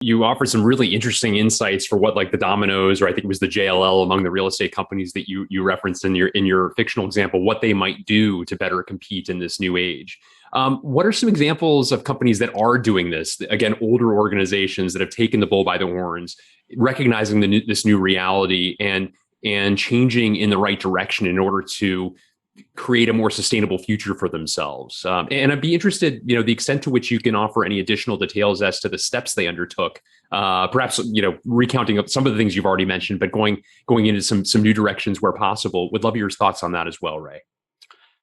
You offered some really interesting insights for what like the dominoes, or I think it was the JLL among the real estate companies that you referenced in your fictional example, what they might do to better compete in this new age. What are some examples of companies that are doing this? Again, older organizations that have taken the bull by the horns, recognizing this new reality and changing in the right direction in order to create a more sustainable future for themselves. And I'd be interested, the extent to which you can offer any additional details as to the steps they undertook. Perhaps, recounting some of the things you've already mentioned, but going into some new directions where possible. Would love your thoughts on that as well, Ray.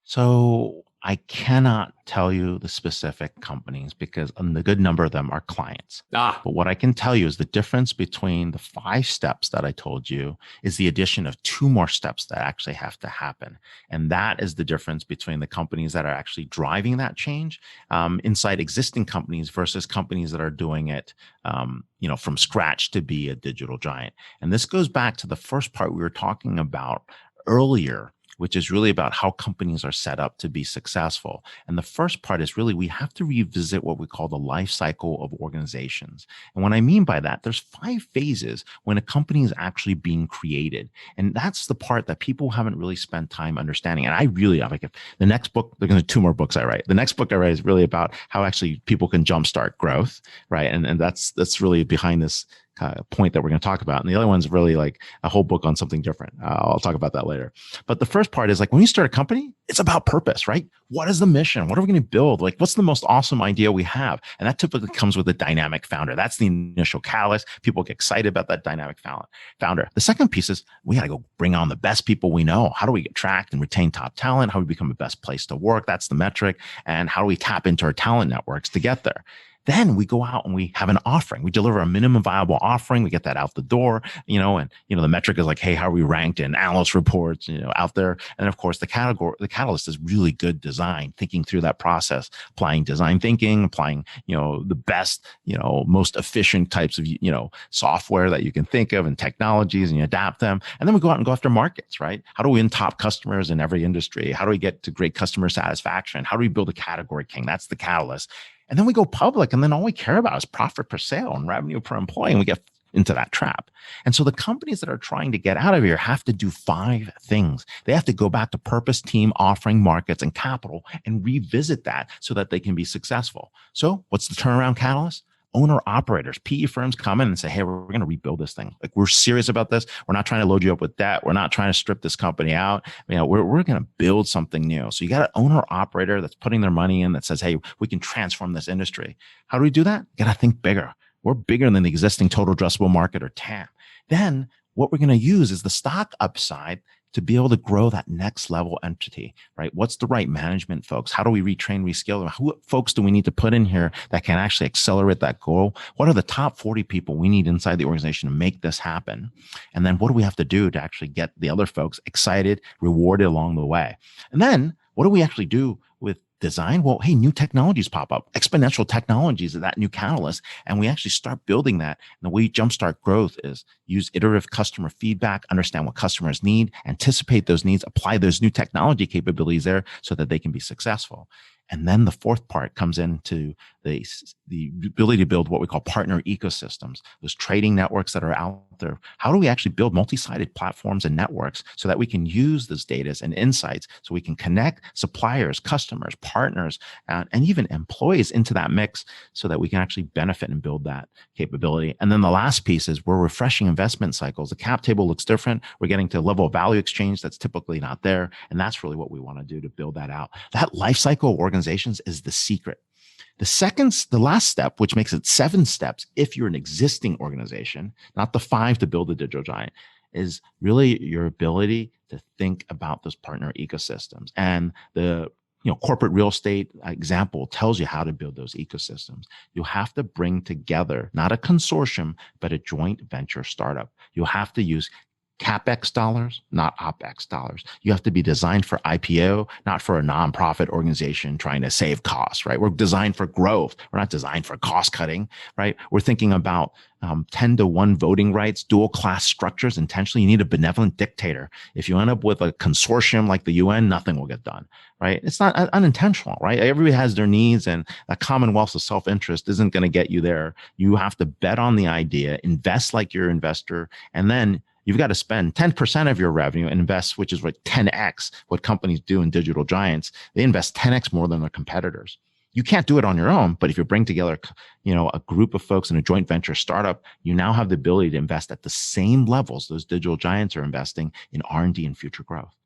So I cannot tell you the specific companies because the good number of them are clients. Ah, But what I can tell you is the difference between the 5 steps that I told you is the addition of 2 more steps that actually have to happen. And that is the difference between the companies that are actually driving that change inside existing companies versus companies that are doing it, from scratch to be a digital giant. And this goes back to the first part we were talking about earlier, which is really about how companies are set up to be successful. And the first part is really we have to revisit what we call the life cycle of organizations. And what I mean by that, there's 5 phases when a company is actually being created. And that's the part that people haven't really spent time understanding. And I really, like, if the next book, there's going to be 2 more books I write. The next book I write is really about how actually people can jumpstart growth, right? And that's really behind this point that we're going to talk about. And the other one's really like a whole book on something different. I'll talk about that later. But the first part is like when you start a company, it's about purpose, right? What is the mission? What are we going to build? Like, what's the most awesome idea we have? And that typically comes with a dynamic founder. That's the initial catalyst. People get excited about that dynamic founder. The second piece is we got to go bring on the best people we know. How do we attract and retain top talent? How do we become the best place to work? That's the metric. And how do we tap into our talent networks to get there? Then we go out and we have an offering. We deliver a minimum viable offering. We get that out the door, and the metric is like, hey, how are we ranked in analyst reports, out there? And of course, the catalyst is really good design, thinking through that process, applying design thinking, applying, the best, most efficient types of, software that you can think of and technologies, and you adapt them. And then we go out and go after markets, right? How do we win top customers in every industry? How do we get to great customer satisfaction? How do we build a category king? That's the catalyst. And then we go public, and then all we care about is profit per sale and revenue per employee, and we get into that trap. And so the companies that are trying to get out of here have to do 5 things. They have to go back to purpose, team, offering, markets, and capital and revisit that so that they can be successful. So what's the turnaround catalyst? Owner operators, PE firms come in and say, hey, we're going to rebuild this thing. Like, we're serious about this. We're not trying to load you up with debt. We're not trying to strip this company out. We're going to build something new. So you got an owner operator that's putting their money in that says, hey, we can transform this industry. How do we do that? You got to think bigger. We're bigger than the existing total addressable market, or TAM. Then what we're going to use is the stock upside to be able to grow that next level entity, right? What's the right management folks? How do we retrain, reskill them? Who folks do we need to put in here that can actually accelerate that goal? What are the top 40 people we need inside the organization to make this happen? And then what do we have to do to actually get the other folks excited, rewarded along the way? And then what do we actually do with design? Well, hey, new technologies pop up. Exponential technologies are that new catalyst. And we actually start building that. And the way you jumpstart growth is use iterative customer feedback, understand what customers need, anticipate those needs, apply those new technology capabilities there so that they can be successful. And then the fourth part comes into the ability to build what we call partner ecosystems, those trading networks that are out there. How do we actually build multi-sided platforms and networks so that we can use those data and insights so we can connect suppliers, customers, partners, and even employees into that mix so that we can actually benefit and build that capability? And then the last piece is we're refreshing investment cycles. The cap table looks different. We're getting to a level of value exchange that's typically not there. And that's really what we want to do to build that out. That life cycle of organizations is the secret. The last step, which makes it 7 steps, if you're an existing organization, not the 5 to build a digital giant, is really your ability to think about those partner ecosystems. And the corporate real estate example tells you how to build those ecosystems. You'll have to bring together not a consortium, but a joint venture startup. You'll have to use CapEx dollars, not OpEx dollars. You have to be designed for IPO, not for a nonprofit organization trying to save costs, right? We're designed for growth. We're not designed for cost cutting, right? We're thinking about 10-to-1 voting rights, dual class structures intentionally. You need a benevolent dictator. If you end up with a consortium like the UN, nothing will get done, right? It's not unintentional, right? Everybody has their needs, and a commonwealth of self-interest isn't going to get you there. You have to bet on the idea, invest like your investor, and then you've got to spend 10% of your revenue and invest, which is like 10x what companies do in digital giants. They invest 10x more than their competitors. You can't do it on your own, but if you bring together, a group of folks in a joint venture startup, you now have the ability to invest at the same levels those digital giants are investing in R&D and future growth.